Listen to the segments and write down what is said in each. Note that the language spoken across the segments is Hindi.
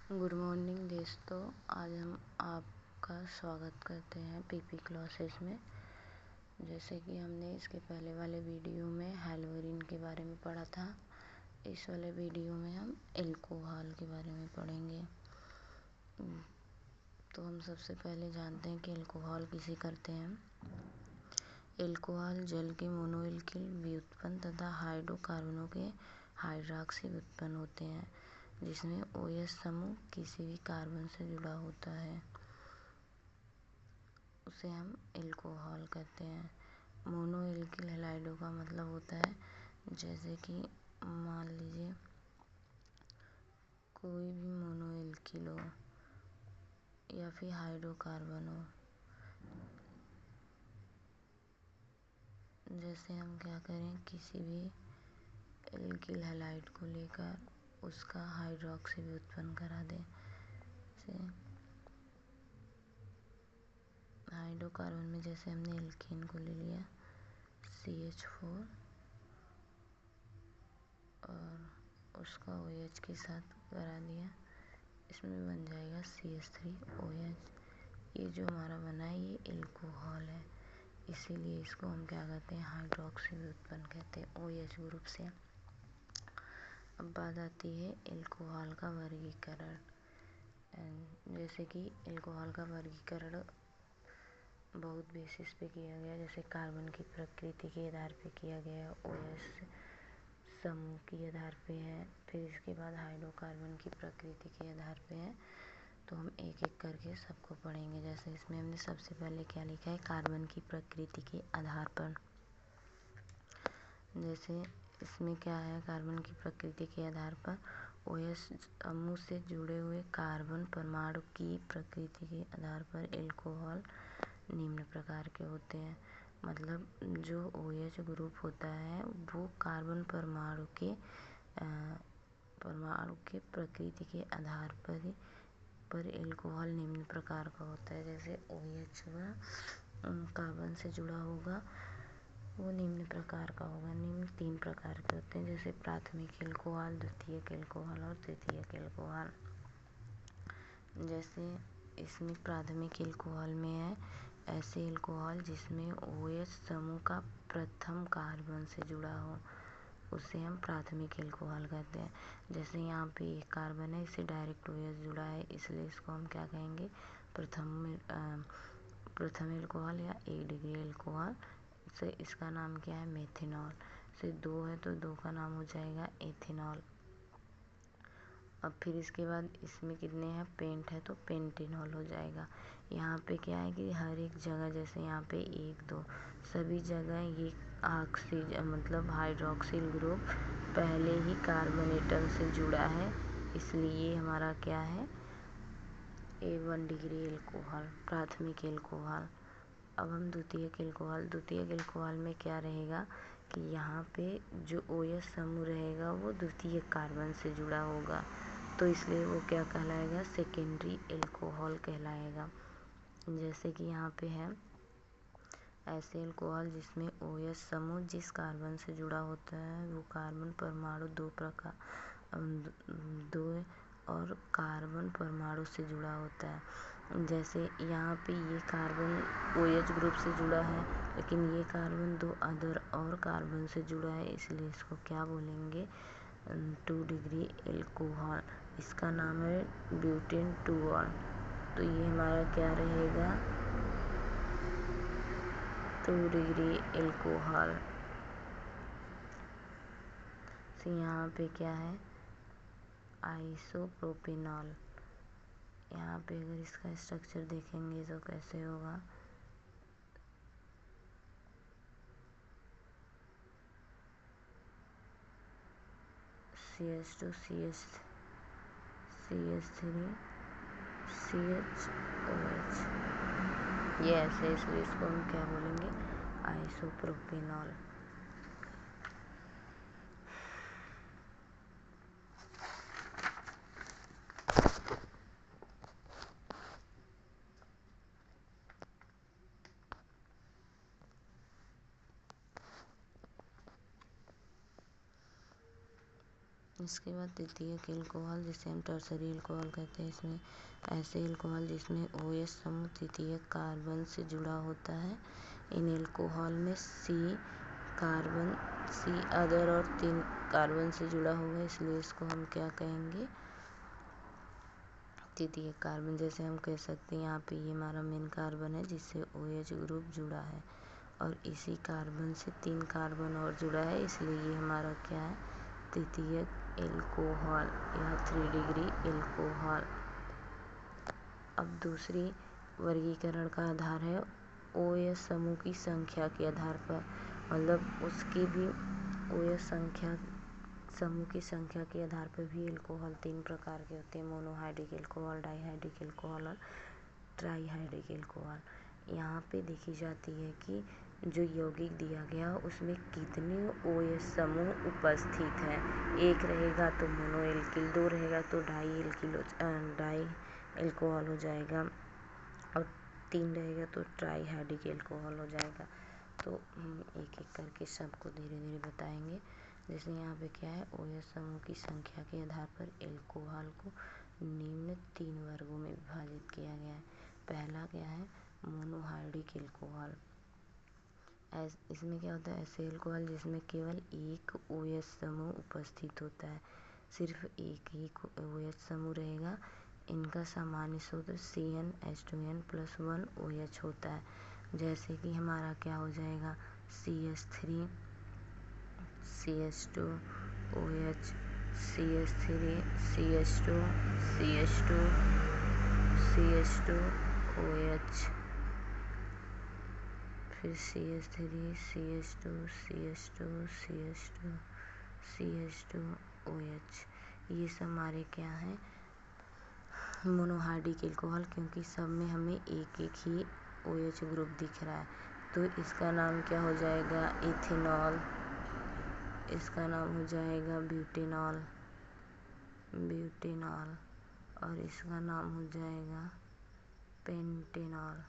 गुड मॉर्निंग दोस्तों। आज हम आपका स्वागत करते हैं पीपी क्लासेस में। जैसे कि हमने इसके पहले वाले वीडियो में हेलोरीन के बारे में पढ़ा था, इस वाले वीडियो में हम एल्कोहल के बारे में पढ़ेंगे। तो हम सबसे पहले जानते हैं कि एल्कोहल किसे करते हैं। एल्कोहल जल के मोनोएल्किल व्युत्पन्न तथा हाइड्रोकार्बनों के हाइड्रॉक्सी व्युत्पन्न होते हैं, जिसमें OH समूह किसी भी कार्बन से जुड़ा होता है, उसे हम एल्कोहल कहते हैं। मोनोएल्किल हैलाइडों का मतलब होता है, जैसे कि मान लीजिए कोई भी मोनोएल्किल हो या फिर हाइड्रोकार्बन हो। जैसे हम क्या करें, किसी भी एल्किल हैलाइड को लेकर उसका हाइड्रॉक्सी भी उत्पन्न करा दें। जैसे हाइड्रोकार्बन में जैसे हमने एल्कीन को ले लिया CH4 और उसका OH के साथ करा दिया, इसमें बन जाएगा CH3OH। ये जो हमारा बना है ये एल्कोहल है, इसीलिए इसको हम क्या कहते हैं, हाइड्रॉक्सी भी उत्पन्न कहते हैं OH ग्रुप से। अब बात आती है एल्कोहल का वर्गीकरण। जैसे कि एल्कोहल का वर्गीकरण बहुत बेसिस पे किया गया, जैसे कार्बन की प्रकृति के आधार पे किया गया, OH समूह के आधार पे है, फिर इसके बाद हाइड्रोकार्बन की प्रकृति के आधार पे है। तो हम एक एक करके सबको पढ़ेंगे। जैसे इसमें हमने सबसे पहले क्या लिखा है, कार्बन की प्रकृति के आधार पर। जैसे इसमें क्या है, कार्बन की प्रकृति के आधार पर OH समूह से जुड़े हुए कार्बन परमाणु की प्रकृति के आधार पर एल्कोहल निम्न प्रकार के होते हैं। मतलब जो OH ग्रुप होता है वो कार्बन परमाणु के प्रकृति के आधार पर एल्कोहल निम्न प्रकार का होता है। जैसे OH कार्बन से जुड़ा होगा वो निम्न प्रकार का होगा। निम्न 3 प्रकार के होते हैं, जैसे प्राथमिक एल्कोहल, द्वितीयक एल्कोहल और तृतीयक एल्कोहल। जैसे इसमें प्राथमिक एल्कोहल में है ऐसे एल्कोहल जिसमें OH समूह का प्रथम कार्बन से जुड़ा हो, उसे हम प्राथमिक एल्कोहल कहते हैं। जैसे यहाँ पे एक कार्बन है, इससे डायरेक्ट OH जुड़ा है, इसलिए इसको हम क्या कहेंगे, प्रथम एल्कोहल या 1 डिग्री एल्कोहल। से इसका नाम क्या है, मेथेनॉल। से 2 है तो 2 का नाम हो जाएगा एथेनॉल। अब फिर इसके बाद इसमें कितने हैं, पेंट है तो पेंटेनॉल हो जाएगा। यहाँ पे क्या है कि हर एक जगह, जैसे यहाँ पे 1 2 सभी जगह ये ऑक्सीजन मतलब हाइड्रोक्सिल ग्रुप पहले ही कार्बन एटम से जुड़ा है, इसलिए हमारा क्या है, 1 डिग्री एल्कोहल, प्राथमिक एल्कोहल। अब हम द्वितीयक एल्कोहल में क्या रहेगा कि यहाँ पे जो OH समूह रहेगा वो द्वितीयक कार्बन से जुड़ा होगा, तो इसलिए वो क्या कहलाएगा, सेकेंडरी एल्कोहल कहलाएगा। जैसे कि यहाँ पे है ऐसे एल्कोहल जिसमें OH समूह जिस कार्बन से जुड़ा होता है वो कार्बन परमाणु 2 और कार्बन परमाणु से जुड़ा होता है। जैसे यहाँ पे ये कार्बन OH ग्रुप से जुड़ा है, लेकिन ये कार्बन 2 अदर और कार्बन से जुड़ा है, इसलिए इसको क्या बोलेंगे, 2 डिग्री एल्कोहल। इसका नाम है ब्यूटेन 2 तो ये हमारा क्या रहेगा, 2 डिग्री एल्कोहल। तो यहाँ पे क्या है, आइसोप्रोपेनॉल। यहाँ पे अगर इसका स्ट्रक्चर देखेंगे तो कैसे होगा, CH2 CH3 CHOH, ये ऐसे, इसलिए इसको हम क्या बोलेंगे, आइसोप्रोपेनॉल। इसके बाद तृतीयक एल्कोहल, जिसे हम टर्सरी एल्कोहल कहते हैं, इसमें ऐसे एल्कोहल जिसमें OH समूह तृतीयक कार्बन से जुड़ा होता है। इन एल्कोहल में C कार्बन, C अदर और 3 कार्बन से जुड़ा होगा, इसलिए इसको हम क्या कहेंगे, तृतीयक कार्बन। जैसे हम कह सकते हैं यहाँ पे ये हमारा मेन कार्बन है जिससे OH ग्रुप जुड़ा है और इसी कार्बन से 3 कार्बन और जुड़ा है, इसलिए ये हमारा क्या है, तृतीयक एल्कोहल या 3 डिग्री एल्कोहल। अब दूसरी वर्गीकरण का आधार है OH समूह की संख्या के आधार पर, मतलब उसकी भी OH समूह की संख्या के आधार पर भी एल्कोहल 3 प्रकार के होते हैं, मोनोहाइड्रिक एल्कोहल, डाइहाइड्रिक एल्कोहल और ट्राईहाइड्रिक एल्कोहल। यहाँ पे देखी जाती है कि जो यौगिक दिया गया उसमें कितने OH समूह उपस्थित हैं। 1 रहेगा तो मोनो एल्किल, 2 रहेगा तो डाई एल्कोहल हो जाएगा और 3 रहेगा तो ट्राईहाइड्रिक एल्कोहल हो जाएगा। तो हम एक एक करके सबको धीरे धीरे बताएंगे। जैसे यहाँ पे क्या है, OH समूह की संख्या के आधार पर एल्कोहल को निम्न 3 वर्गों में विभाजित किया गया है। पहला क्या है, मोनोहाइड्रिक एल्कोहल। इसमें क्या होता है, ऐसे एल्कोहल जिसमें केवल एक OH समूह उपस्थित होता है, सिर्फ एक ही OH समूह रहेगा। इनका सामान्य सूत्र CnH2n+1 OH होता है। जैसे कि हमारा क्या हो जाएगा, CH3 CH2 OH, CH3 CH2 CH2 CH2 OH, फिर CH3 CH2 CH2 CH2 CH2 OH। ये सब हमारे क्या हैं, मोनोहाइड्रिक एल्कोहल, क्योंकि सब में हमें एक एक ही OH ग्रुप दिख रहा है। तो इसका नाम क्या हो जाएगा, इथेनॉल। इसका नाम हो जाएगा ब्यूटेनॉल और इसका नाम हो जाएगा पेंटेनॉल।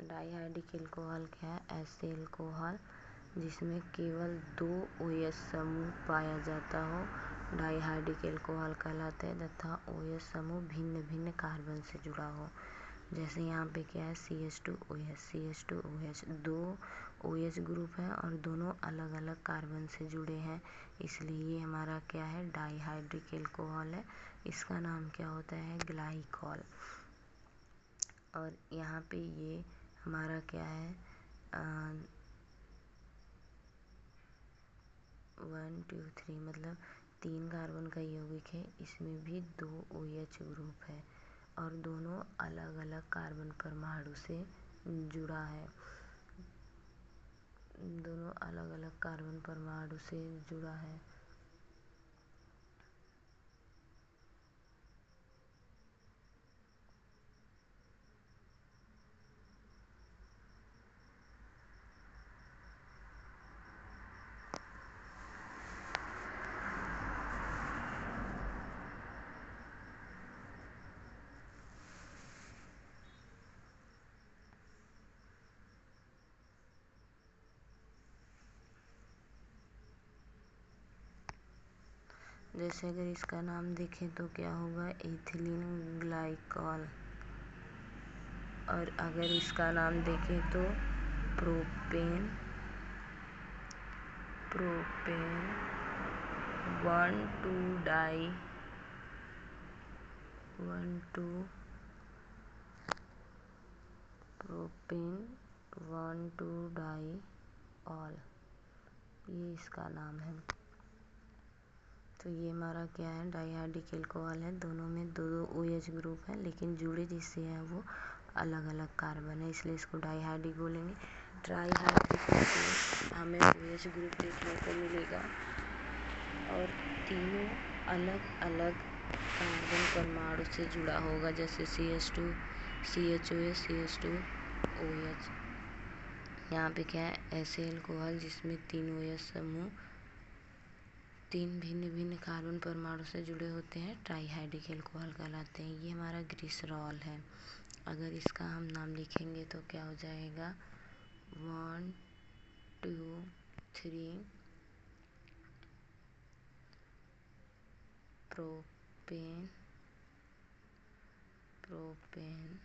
डाइहाइड्रिक एल्कोहल क्या है, ऐसे एल्कोहल जिसमें केवल 2 OH समूह पाया जाता हो, डाइहाइड्रिक एल्कोहल कहलाता है, तथा OH समूह भिन्न भिन्न कार्बन से जुड़ा हो। जैसे यहाँ पे क्या है, CH2OH 2 OH ग्रुप है और दोनों अलग अलग कार्बन से जुड़े हैं, इसलिए ये हमारा क्या है, डाइहाइड्रिक एल्कोहल है। इसका नाम क्या होता है, ग्लाइकॉल। और यहाँ पे ये हमारा क्या है, 1 2 3 मतलब 3 कार्बन का यौगिक है, इसमें भी 2 OH ग्रुप है और दोनों अलग अलग कार्बन परमाणु से जुड़ा है, दोनों अलग अलग कार्बन परमाणु से जुड़ा है। जैसे अगर इसका नाम देखें तो क्या होगा, इथिलीन ग्लाइकॉल। और अगर इसका नाम देखें तो प्रोपेन 1,2-डाई ऑल, ये इसका नाम है। तो ये हमारा क्या है, डाइहाइड्रिक एल्कोहल है, दोनों में 2 OH ग्रुप है, लेकिन जुड़े जिससे हैं वो अलग अलग कार्बन है, इसलिए इसको डाइहाइड्रिक बोलेंगे। ट्राईहाइड्रिक में हमें OH ग्रुप देखने को मिलेगा और तीनों अलग अलग कार्बन परमाणु से जुड़ा होगा, जैसे CH2 CHOH CH2 OH। यहाँ पे क्या है, ऐसे एल्कोहल जिसमें 3 OH समूह 3 भिन्न भिन्न कार्बन परमाणु से जुड़े होते हैं, ट्राईहाइड्रिक एल्कोहल कहलाते हैं। ये हमारा ग्लिसरॉल है। अगर इसका हम नाम लिखेंगे तो क्या हो जाएगा, 1 2 3 प्रोपेन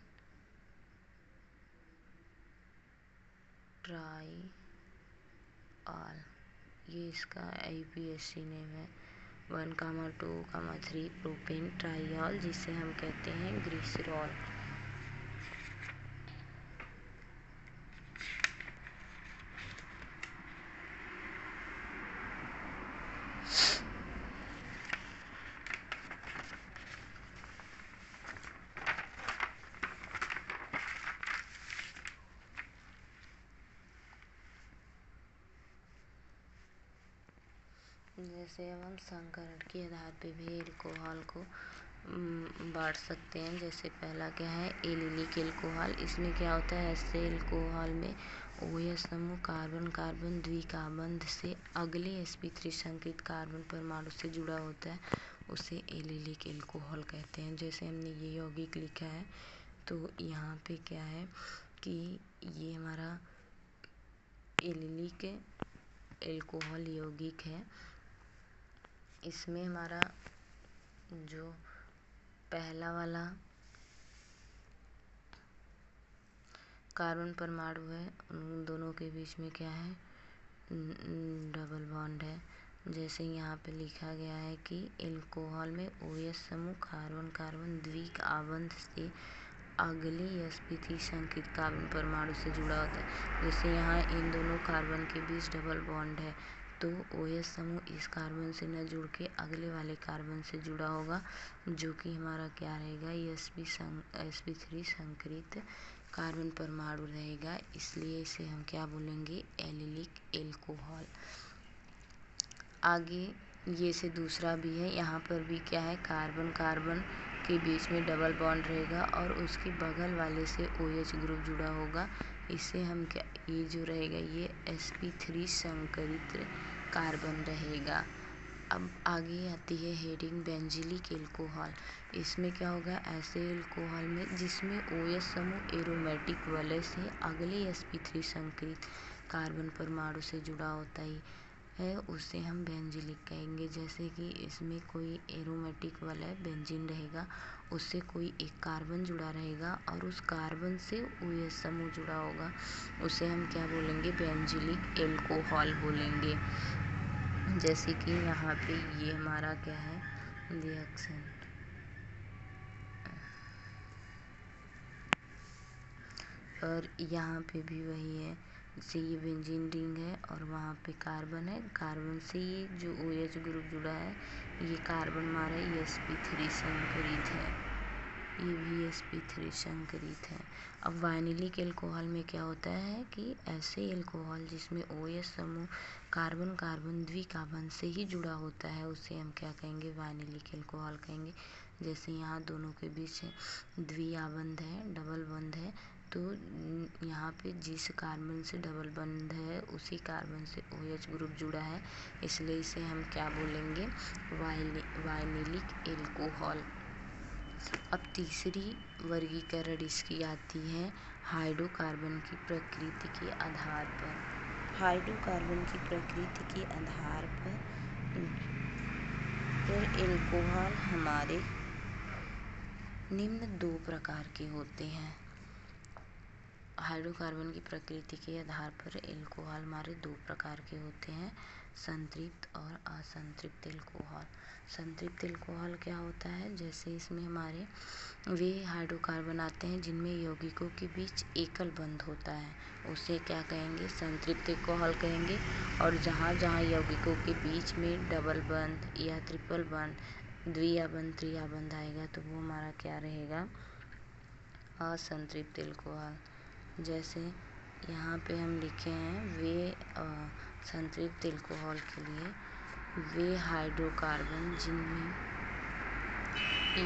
ट्राई ऑल, ये इसका IUPAC नेम है। 1,2,3 प्रोपेन ट्राइऑल, जिसे हम कहते हैं ग्लिसरॉल। जैसे अब हम संकरण के आधार पे भी एल्कोहल को बांट सकते हैं। जैसे पहला क्या है, एलिलिक एल्कोहल। इसमें क्या होता है, ऐसे एल्कोहल में OH समूह कार्बन कार्बन द्विकाबंध से अगले sp3 संकेत कार्बन परमाणु से जुड़ा होता है, उसे एलिलिक एल्कोहल कहते हैं। जैसे हमने ये यौगिक लिखा है, तो यहाँ पे क्या है कि ये हमारा एलिलिक एल्कोहल यौगिक है। इसमें हमारा जो पहला वाला कार्बन परमाणु है, उन दोनों के बीच में क्या है, डबल बॉन्ड है। जैसे यहाँ पे लिखा गया है कि एल्कोहल में OH समूह कार्बन कार्बन द्विकाबंध से अगले sp3 संकेत कार्बन परमाणु से जुड़ा होता है। जैसे यहाँ इन दोनों कार्बन के बीच डबल बॉन्ड है, तो OH समूह इस कार्बन से न जुड़ के अगले वाले कार्बन से जुड़ा होगा, जो कि हमारा क्या रहेगा, ये sp3 संकरित कार्बन परमाणु रहेगा। इसलिए इसे हम क्या बोलेंगे, एलिलिक एल्कोहल। आगे ये से दूसरा भी है, यहाँ पर भी क्या है, कार्बन कार्बन के बीच में डबल बॉन्ड रहेगा और उसके बगल वाले से OH ग्रुप जुड़ा होगा। इसे हम क्या, ये जो रहेगा ये sp3 संकरित कार्बन रहेगा। अब आगे आती है हेडिंग बेंजीलिक एल्कोहल। इसमें क्या होगा, ऐसे एल्कोहल में जिसमें OH समूह एरोमेटिक वलय से अगले sp3 संकरित कार्बन परमाणु से जुड़ा होता है, उसे हम बेंजीलिक कहेंगे। जैसे कि इसमें कोई एरोमेटिक वलय बेंजीन रहेगा, उससे कोई एक कार्बन जुड़ा रहेगा और उस कार्बन से OH समूह जुड़ा होगा, उसे हम क्या बोलेंगे, बेंजीलिक एल्कोहल बोलेंगे। जैसे कि यहाँ पे ये हमारा क्या है, रिएक्शन, और यहाँ पे भी वही है। जैसे ये बेंजीन रिंग है और वहाँ पे कार्बन है, कार्बन से ये जो OH ग्रुप जुड़ा है, ये कार्बन हमारा ये sp3 संकरित है, ये भी sp3 संकरित है। अब वाइनिलिक एल्कोहल में क्या होता है कि ऐसे एल्कोहल जिसमें OH समूह कार्बन कार्बन द्विकाबंध से ही जुड़ा होता है, उसे हम क्या कहेंगे, वाइनिलिक एल्कोहल कहेंगे। जैसे यहाँ दोनों के बीच द्विआबंध है, डबल बंध है, तो यहाँ पे जिस कार्बन से डबल बंध है उसी कार्बन से OH ग्रुप जुड़ा है, इसलिए इसे हम क्या बोलेंगे, वाइनिलिक एल्कोहल। अब तीसरी वर्गीकरण इसकी आती है हाइड्रोकार्बन की प्रकृति के आधार पर। हाइड्रोकार्बन की प्रकृति के आधार पर एल्कोहल हमारे निम्न 2 प्रकार के होते हैं। हाइड्रोकार्बन की प्रकृति के आधार पर एल्कोहल हमारे 2 प्रकार के होते हैं, संतृप्त और असंतृप्त एल्कोहल। संतृप्त एल्कोहल क्या होता है, जैसे इसमें हमारे वे हाइड्रोकार्बन आते हैं जिनमें यौगिकों के बीच एकल बंध होता है, उसे क्या कहेंगे, संतृप्त एल्कोहल कहेंगे। और जहाँ जहाँ यौगिकों के बीच में डबल बंध या ट्रिपल बंध, द्विआबंध त्रिआबंध आएगा, तो वो हमारा क्या रहेगा, असंतृप्त एल्कोहल। जैसे यहाँ पे हम लिखे हैं, वे संतृप्त एल्कोहल के लिए वे हाइड्रोकार्बन जिनमें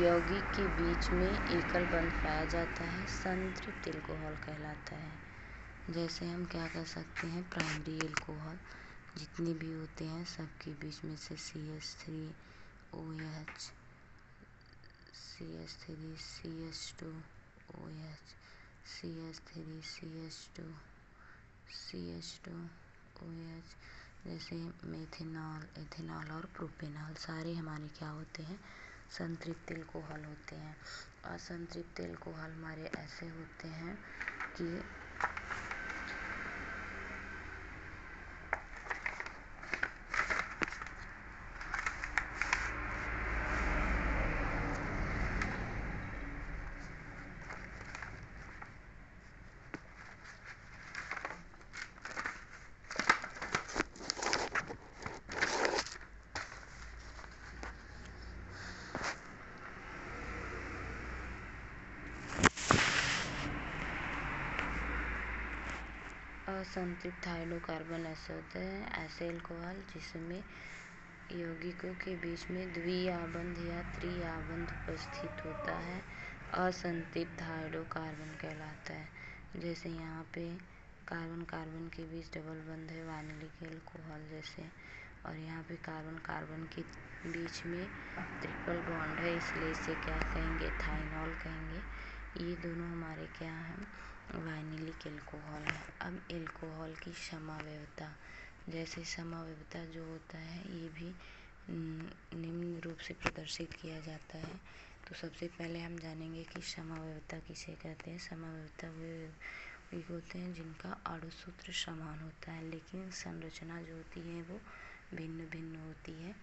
यौगिक के बीच में एकल बंध पाया जाता है, संतृप्त एल्कोहल कहलाता है। जैसे हम क्या कर सकते हैं, प्राइमरी एल्कोहल जितने भी होते हैं सबके बीच में से CH3OH, CH3 CH2OH, CH3 CH2 CH2 OH, जैसे मेथेनॉल, एथेनॉल और प्रोपेनॉल सारे हमारे क्या होते हैं, संतृप्त एल्कोहल होते हैं। असंतृप्त एल्कोहल हमारे ऐसे होते हैं कि असंतृप्त हाइड्रोकार्बन ऐसे होते हैं, ऐसे एल्कोहल जिसमें यौगिकों के बीच में द्विआबंध या त्रिआबंध उपस्थित होता है, असंतृप्त हाइड्रोकार्बन कहलाता है। जैसे यहाँ पे कार्बन कार्बन के बीच डबल बंध है वाइनलिक एल्कोहल जैसे, और यहाँ पे कार्बन कार्बन के बीच में ट्रिपल बॉन्ड है, इसलिए इसे क्या कहेंगे, थाइनॉल कहेंगे। ये दोनों हमारे क्या हैं, वाइनिलिक एल्कोहल है। अब एल्कोहल की समअवयवता, जैसे समअवयवता जो होता है ये भी निम्न रूप से प्रदर्शित किया जाता है। तो सबसे पहले हम जानेंगे कि समअवयवता किसे कहते हैं। समअवयवता वे होते हैं जिनका अणुसूत्र समान होता है लेकिन संरचना जो होती है वो भिन्न भिन्न होती है,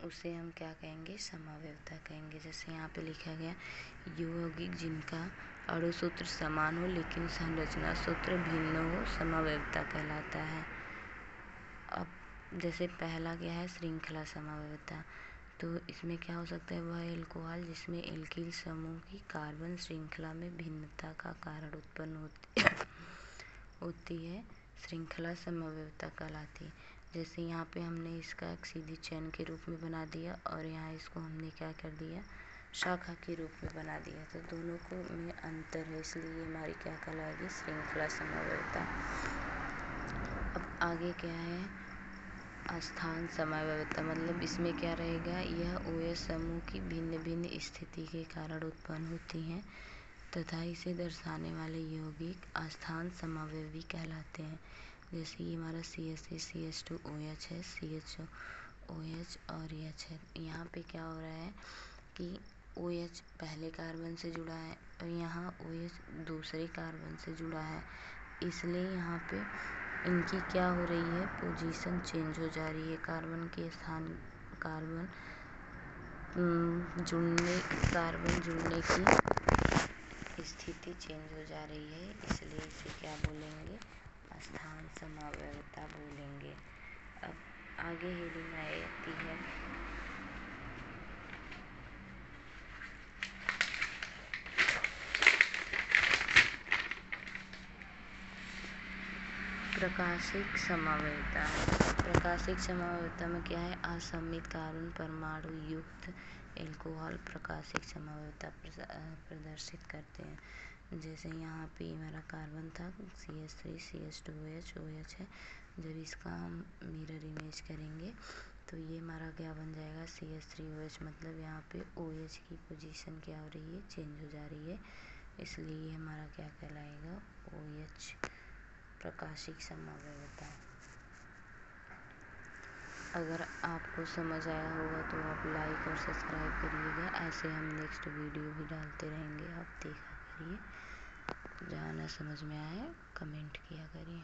उसे हम क्या कहेंगे, समअवयवता कहेंगे। जैसे यहाँ पे लिखा गया, यौगिक जिनका अणुसूत्र समान हो लेकिन संरचना सूत्र भिन्न हो, समअवयवता कहलाता है। अब जैसे पहला क्या है, श्रृंखला समअवयवता। तो इसमें क्या हो सकता है, वह एल्कोहल जिसमें एल्किल समूह की कार्बन श्रृंखला में भिन्नता का कारण उत्पन्न होती है, श्रृंखला समअवयवता कहलाती है। जैसे यहाँ पे हमने इसका एक सीधी चेन के रूप में बना दिया और यहाँ इसको हमने क्या कर दिया, शाखा के रूप में बना दिया, तो दोनों को में अंतर है, इसलिए हमारी क्या कहलाएगी, श्रृंखला समअवयवता। अब आगे क्या है, अस्थान समअवयवता, मतलब इसमें क्या रहेगा, यह OH समूह की भिन्न भिन्न स्थिति के कारण उत्पन्न होती हैं तथा इसे दर्शाने वाले यौगिक अस्थान समअवयवी कहलाते हैं। जैसे ये हमारा CH3CH2OH है, CHOH और H है। यहाँ पे क्या हो रहा है कि OH पहले कार्बन से जुड़ा है और यहाँ OH दूसरे कार्बन से जुड़ा है, इसलिए यहाँ पे इनकी क्या हो रही है, पोजीशन चेंज हो जा रही है। कार्बन के स्थान कार्बन जुड़ने की स्थिति चेंज हो जा रही है, इसलिए इसे क्या बोलेंगे, अस्थान समअवयवता बोलेंगे। अब आगे हेडिंग आती है प्रकाशिक समअवयवता। प्रकाशिक समअवयवता में क्या है, असममित कार्बन परमाणु युक्त एल्कोहल प्रकाशिक समअवयवता प्रदर्शित करते हैं। जैसे यहाँ पे हमारा कार्बन था CH3CH2OH OH है, जब इसका हम मिरर इमेज करेंगे तो ये हमारा क्या बन जाएगा, CH3OH, मतलब यहाँ पे OH की पोजीशन क्या हो रही है, चेंज हो जा रही है, इसलिए ये हमारा क्या कहलाएगा, OH प्रकाशिक समअवयवता। अगर आपको समझ आया होगा तो आप लाइक और सब्सक्राइब करिएगा, ऐसे हम नेक्स्ट वीडियो भी डालते रहेंगे, आप देखा करिए। जहाँ ना समझ में आए कमेंट किया करिए।